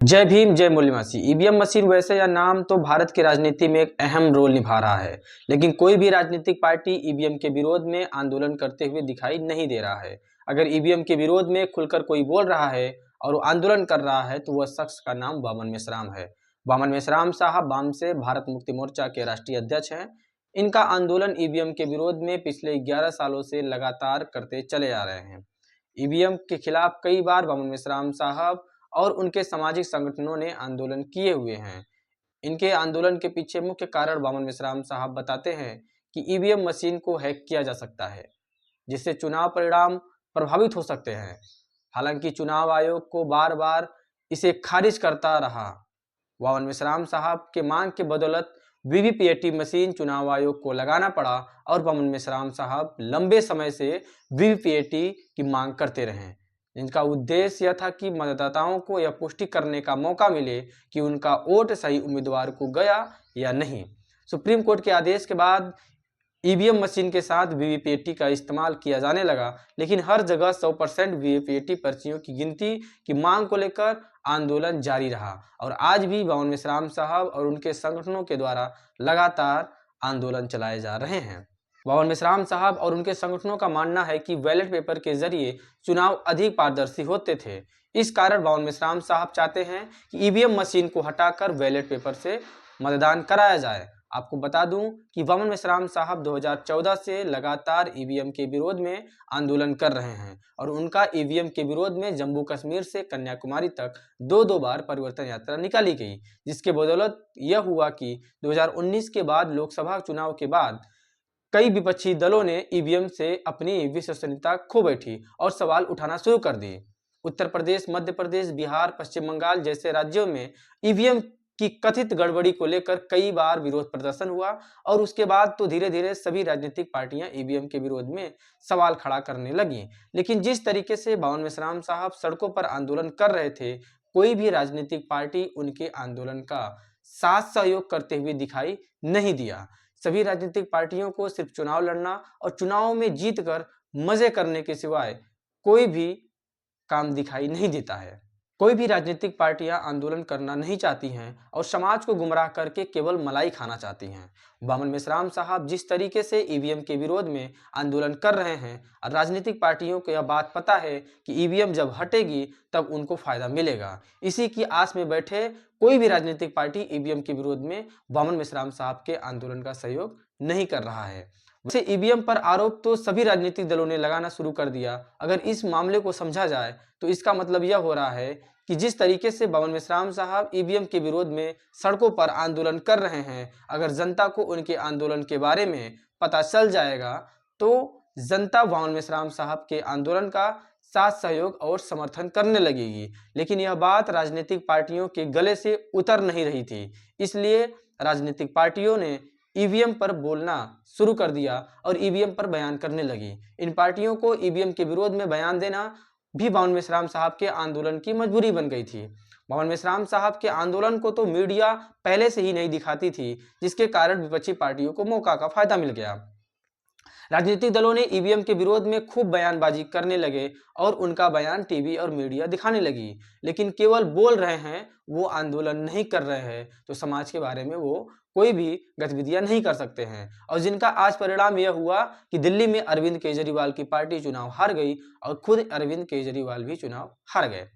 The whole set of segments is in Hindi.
जय भीम जय मूल्यवासी। ईवीएम मशीन वैसे या नाम तो भारत की राजनीति में एक अहम रोल निभा रहा है, लेकिन कोई भी राजनीतिक पार्टी ईवीएम के विरोध में आंदोलन करते हुए दिखाई नहीं दे रहा है। अगर ईवीएम के विरोध में खुलकर कोई बोल रहा है और वो आंदोलन कर रहा है तो वह शख्स का नाम वामन मेश्राम है। वामन मेश्राम साहब वाम से भारत मुक्ति मोर्चा के राष्ट्रीय अध्यक्ष हैं। इनका आंदोलन ईवीएम के विरोध में पिछले 11 सालों से लगातार करते चले आ रहे हैं। ईवीएम के खिलाफ कई बार वामन मेश्राम साहब और उनके सामाजिक संगठनों ने आंदोलन किए हुए हैं। इनके आंदोलन के पीछे मुख्य कारण वामन मेश्राम साहब बताते हैं कि ईवीएम मशीन को हैक किया जा सकता है, जिससे चुनाव परिणाम प्रभावित हो सकते हैं। हालांकि चुनाव आयोग को बार बार इसे खारिज करता रहा। वामन मेश्राम साहब के मांग के बदौलत वीवीपीएटी मशीन चुनाव आयोग को लगाना पड़ा और वामन मेश्राम साहब लंबे समय से वीवीपीएटी की मांग करते रहे, जिनका उद्देश्य यह था कि मतदाताओं को यह पुष्टि करने का मौका मिले कि उनका वोट सही उम्मीदवार को गया या नहीं। सुप्रीम कोर्ट के आदेश के बाद ईवीएम मशीन के साथ वीवीपीएटी का इस्तेमाल किया जाने लगा, लेकिन हर जगह 100% वीवीपीएटी पर्चियों की गिनती की मांग को लेकर आंदोलन जारी रहा और आज भी वामन मेश्राम साहब और उनके संगठनों के द्वारा लगातार आंदोलन चलाए जा रहे हैं। वामन मेश्राम साहब और उनके संगठनों का मानना है कि बैलेट पेपर के जरिए चुनाव अधिक पारदर्शी होते थे। इस कारण वामन मेश्राम साहब चाहते हैं कि ईवीएम मशीन को हटाकर बैलेट पेपर से मतदान कराया जाए। आपको बता दूं कि वामन मेश्राम साहब 2014 से लगातार ईवीएम के विरोध में आंदोलन कर रहे हैं और उनका ईवीएम के विरोध में जम्मू कश्मीर से कन्याकुमारी तक दो बार परिवर्तन यात्रा निकाली गई, जिसके बदौलत यह हुआ कि 2019 के बाद लोकसभा चुनाव के बाद कई विपक्षी दलों ने ईवीएम से अपनी विश्वसनीयता खो बैठी और सवाल उठाना शुरू कर दिए। उत्तर प्रदेश, मध्य प्रदेश, बिहार, पश्चिम बंगाल जैसे राज्यों में ईवीएम की कथित गड़बड़ी को लेकर कई बार विरोध प्रदर्शन हुआ और उसके बाद तो धीरे धीरे सभी राजनीतिक पार्टियां ईवीएम के विरोध में सवाल खड़ा करने लगी। लेकिन जिस तरीके से वामन मेश्राम साहब सड़कों पर आंदोलन कर रहे थे, कोई भी राजनीतिक पार्टी उनके आंदोलन का साथ सहयोग करते हुए दिखाई नहीं दिया। सभी राजनीतिक पार्टियों को सिर्फ चुनाव लड़ना और चुनाव में जीतकर मजे करने के सिवाय कोई भी काम दिखाई नहीं देता है। कोई भी राजनीतिक पार्टियां आंदोलन करना नहीं चाहती हैं और समाज को गुमराह करके केवल मलाई खाना चाहती हैं। वामन मेश्राम साहब जिस तरीके से ईवीएम के विरोध में आंदोलन कर रहे हैं और राजनीतिक पार्टियों को यह बात पता है कि ईवीएम जब हटेगी तब उनको फायदा मिलेगा, इसी की आस में बैठे कोई भी राजनीतिक पार्टी ईवीएम के विरोध में वामन मेश्राम साहब के आंदोलन का सहयोग नहीं कर रहा है। वैसे ईवीएम पर आरोप तो सभी राजनीतिक दलों ने लगाना शुरू कर दिया। अगर इस मामले को समझा जाए तो इसका मतलब यह हो रहा है कि जिस तरीके से वामन मेश्राम साहब ईवीएम के विरोध में सड़कों पर आंदोलन कर रहे हैं, अगर जनता को उनके आंदोलन के बारे में पता चल जाएगा तो जनता वामन मेश्राम साहब के आंदोलन का साथ सहयोग और समर्थन करने लगेगी। लेकिन यह बात राजनीतिक पार्टियों के गले से उतर नहीं रही थी, इसलिए राजनीतिक पार्टियों ने ईवीएम पर बोलना शुरू कर दिया और ईवीएम पर बयान करने लगी। इन पार्टियों को ईवीएम के विरोध में बयान देना भी वामन मेश्राम साहब के आंदोलन की मजबूरी बन गई थी। वामन मेश्राम साहब के आंदोलन को तो मीडिया पहले से ही नहीं दिखाती थी, जिसके कारण विपक्षी पार्टियों को मौका का फायदा मिल गया। राजनीतिक दलों ने ईवीएम के विरोध में खूब बयानबाजी करने लगे और उनका बयान टीवी और मीडिया दिखाने लगी, लेकिन केवल बोल रहे हैं, वो आंदोलन नहीं कर रहे हैं, तो समाज के बारे में वो कोई भी गतिविधियां नहीं कर सकते हैं। और जिनका आज परिणाम यह हुआ कि दिल्ली में अरविंद केजरीवाल की पार्टी चुनाव हार गई और खुद अरविंद केजरीवाल भी चुनाव हार गए।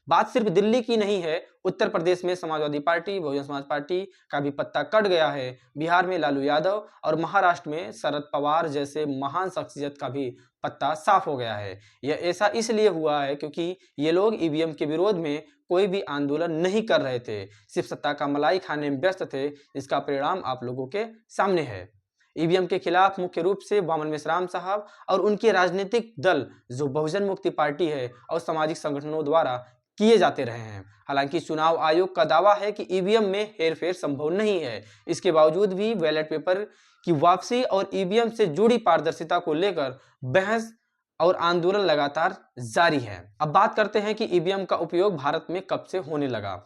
बात सिर्फ दिल्ली की नहीं है, उत्तर प्रदेश में समाजवादी पार्टी, बहुजन समाज पार्टी का भी पत्ता कट गया है। बिहार में लालू यादव और महाराष्ट्र में शरद पवार जैसे महान शख्सियत का भी पत्ता साफ हो गया है। यह ऐसा इसलिए हुआ है क्योंकि ये लोग ईवीएम के विरोध में कोई भी आंदोलन नहीं कर रहे थे, सिर्फ सत्ता का मलाई खाने में व्यस्त थे। इसका परिणाम आप लोगों के सामने है। ईवीएम के खिलाफ मुख्य रूप से वामन मेश्राम साहब और उनके राजनीतिक दल जो बहुजन मुक्ति पार्टी है और सामाजिक संगठनों द्वारा किए जाते रहे हैं। हालांकि चुनाव आयोग का दावा है कि ईवीएम में हेरफेर संभव नहीं है। इसके बावजूद भी बैलेट पेपर की वापसी और ईवीएम से जुड़ी पारदर्शिता को लेकर बहस और आंदोलन लगातार जारी है। अब बात करते हैं कि ईवीएम का उपयोग भारत में कब से होने लगा।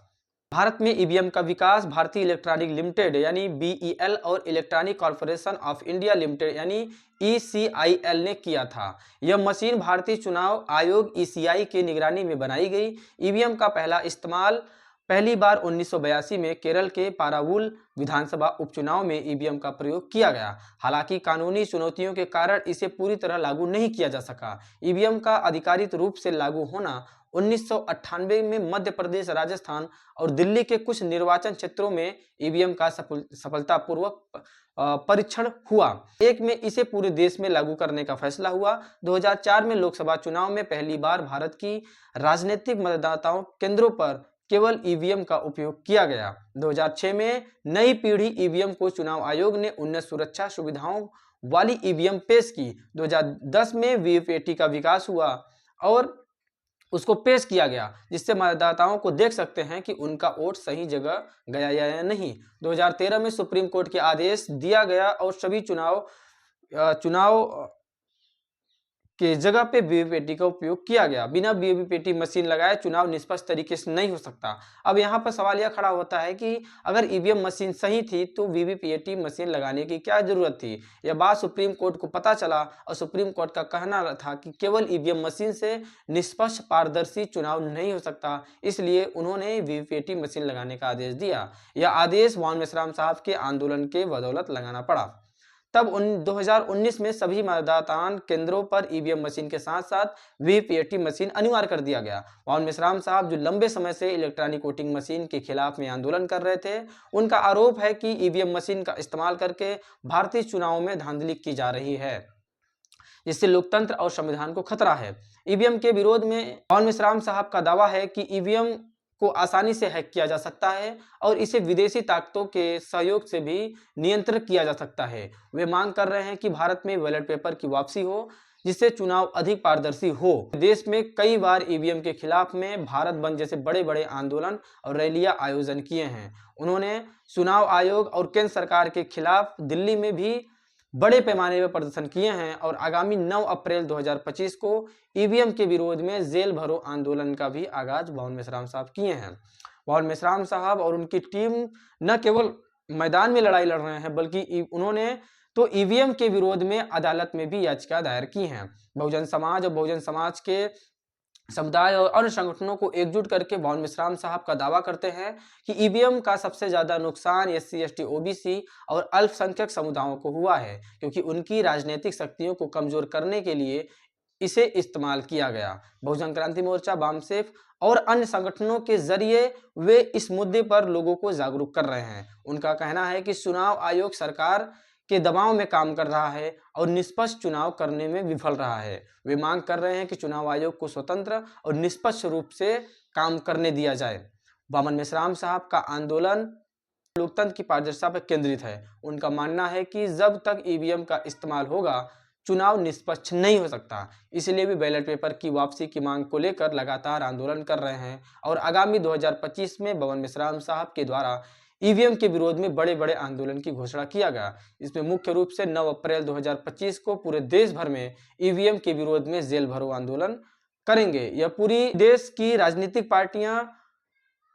भारत में ईवीएम का विकास भारतीय इलेक्ट्रॉनिक लिमिटेड यानी बीईएल और electronic corporation of India limited यानी ईसीआईएल ने किया था। यह मशीन भारतीय चुनाव आयोग ईसीआई के निगरानी में बनाई गई। ईवीएम का पहला इस्तेमाल पहली बार 1982 में केरल के पारावूल विधानसभा उपचुनाव में ईवीएम का प्रयोग किया गया। हालांकि कानूनी चुनौतियों के कारण इसे पूरी तरह लागू नहीं किया जा सका। ईवीएम का आधिकारिक रूप से लागू होना 1998 में मध्य प्रदेश, राजस्थान और दिल्ली के कुछ निर्वाचन क्षेत्रों में ईवीएम का सफलतापूर्वक परीक्षण हुआ। एक में इसे पूरे देश में लागू करने का फैसला हुआ। 2004 में लोकसभा चुनाव में पहली बार भारत की राजनीतिक मतदाताओं केंद्रों पर केवल ईवीएम का उपयोग किया गया। 2006 में नई पीढ़ी ईवीएम को चुनाव आयोग ने उन्नत सुरक्षा सुविधाओं वाली ईवीएम पेश की। 2010 में वीवीपैट का विकास हुआ और उसको पेश किया गया, जिससे मतदाताओं को देख सकते हैं कि उनका वोट सही जगह गया या नहीं। 2013 में सुप्रीम कोर्ट के आदेश दिया गया और सभी चुनाव के जगह पे वीवीपैट का उपयोग किया गया। बिना वीवीपैट मशीन लगाए चुनाव निष्पक्ष तरीके से नहीं हो सकता। अब यहाँ पर सवाल यह खड़ा होता है कि अगर ईवीएम मशीन सही थी तो वीवीपैट मशीन लगाने की क्या जरूरत थी। यह बात सुप्रीम कोर्ट को पता चला और सुप्रीम कोर्ट का कहना था कि केवल ईवीएम मशीन से निष्पक्ष पारदर्शी चुनाव नहीं हो सकता, इसलिए उन्होंने वीवीपैट मशीन लगाने का आदेश दिया। यह आदेश मोहन मेश्राम साहब के आंदोलन के बदौलत लगाना पड़ा। तब 2019 में सभी मतदान केंद्रों पर ईवीएम मशीन के साथ साथ वीवीपैट मशीन अनिवार्य कर दिया गया। मोहन मेश्राम साहब जो लंबे समय से इलेक्ट्रॉनिक वोटिंग मशीन के खिलाफ में आंदोलन कर रहे थे, उनका आरोप है कि ईवीएम मशीन का इस्तेमाल करके भारतीय चुनावों में धांधली की जा रही है, जिससे लोकतंत्र और संविधान को खतरा है। ईवीएम के विरोध में मोहन मेश्राम साहब का दावा है कि ईवीएम को आसानी से हैक किया जा सकता है और इसे विदेशी ताकतों के सहयोग से भी नियंत्रित किया जा सकता है। वे मांग कर रहे हैं कि भारत में बैलेट पेपर की वापसी हो, जिससे चुनाव अधिक पारदर्शी हो। देश में कई बार ईवीएम के खिलाफ में भारत बंद जैसे बड़े बड़े आंदोलन और रैलियां आयोजन किए हैं। उन्होंने चुनाव आयोग और केंद्र सरकार के खिलाफ दिल्ली में भी बड़े पैमाने पर प्रदर्शन किए हैं और आगामी 9 अप्रैल 2025 को ईवीएम के विरोध में जेल भरो आंदोलन का भी आगाज मोहन मेश्राम साहब किए हैं। मोहन मेश्राम साहब और उनकी टीम न केवल मैदान में लड़ाई लड़ रहे हैं, बल्कि उन्होंने तो ईवीएम के विरोध में अदालत में भी याचिका दायर की हैं। बहुजन समाज और बहुजन समाज के समुदाय और अन्य संगठनों को एकजुट करके मोहन मेश्राम साहब का दावा करते हैं कि ईवीएम का सबसे ज्यादा नुकसान एससी, एसटी, ओबीसी और अल्पसंख्यक समुदायों को हुआ है, क्योंकि उनकी राजनीतिक शक्तियों को कमजोर करने के लिए इसे इस्तेमाल किया गया। बहुजन क्रांति मोर्चा, वामसेफ और अन्य संगठनों के जरिए वे इस मुद्दे पर लोगों को जागरूक कर रहे हैं। उनका कहना है कि चुनाव आयोग सरकार के दबाव में काम कर रहा है और निष्पक्ष चुनाव करने में विफल रहा है। वे मांग कर रहे हैं कि चुनाव आयोग को स्वतंत्र और निष्पक्ष रूप से काम करने दिया जाए। मोहन मेश्राम साहब का आंदोलन लोकतंत्र की पारदर्शिता पर केंद्रित है। उनका मानना है कि जब तक ईवीएम का इस्तेमाल होगा, चुनाव निष्पक्ष नहीं हो सकता। इसलिए भी बैलेट पेपर की वापसी की मांग को लेकर लगातार आंदोलन कर रहे हैं और आगामी 2025 में मोहन मेश्राम साहब के द्वारा ईवीएम के विरोध में बड़े बड़े आंदोलन की घोषणा किया गया। इसमें मुख्य रूप से 9 अप्रैल 2025 को पूरे देश भर में ईवीएम के विरोध में जेल भरो आंदोलन करेंगे। यह पूरी देश की राजनीतिक पार्टियां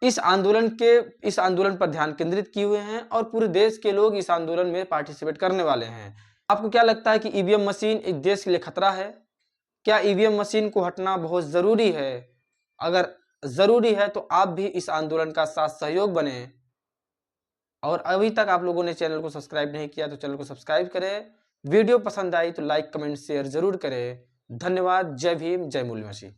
इस आंदोलन पर ध्यान केंद्रित किए हुए हैं और पूरे देश के लोग इस आंदोलन में पार्टिसिपेट करने वाले हैं। आपको क्या लगता है कि ईवीएम मशीन एक देश के लिए खतरा है? क्या ईवीएम मशीन को हटना बहुत जरूरी है? अगर जरूरी है तो आप भी इस आंदोलन का साथ सहयोग बने। और अभी तक आप लोगों ने चैनल को सब्सक्राइब नहीं किया तो चैनल को सब्सक्राइब करें। वीडियो पसंद आई तो लाइक, कमेंट, शेयर जरूर करें। धन्यवाद। जय भीम, जय मूल्य मसीह।